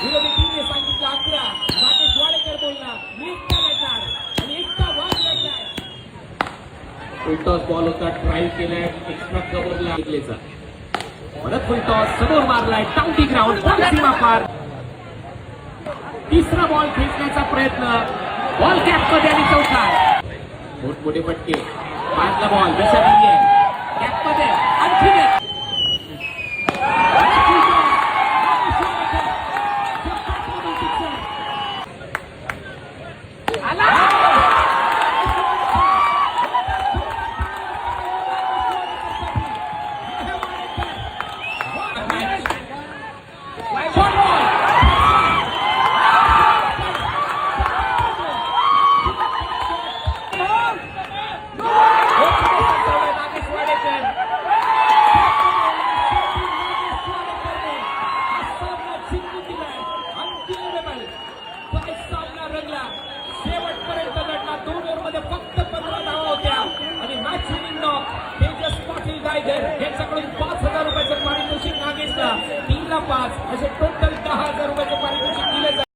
विरोधी टीमने सांगितलं 11. राकेश वाडेकर बोलला मी एकटा लढणार आणि एकटा वाद लढलाय. फुलटॉस बॉल होता, ड्राईव्ह केलाय, एक्स्ट्रा कव्हरला घेतलेचा. परत फुलटॉस समोर मारलाय, टाउटी ग्राउंड, बॉल सीमा पार. तिसरा बॉल खेचण्याचा प्रयत्न, बॉल कॅप मध्ये आणि चौथा. मोठमोठे फटके, पाचला बॉल जशा नाहीये कॅप मध्ये आणखी एक. शेवटपर्यंत लढला. 2 ओव्हरमध्ये फक्त 15 धावा होत्या आणि match winning knock Tejas Patil Gaikar यांच्याकडून 5,000 रुपयाचं पारितोषिक नागेशला 3 ला 5 असे टोटल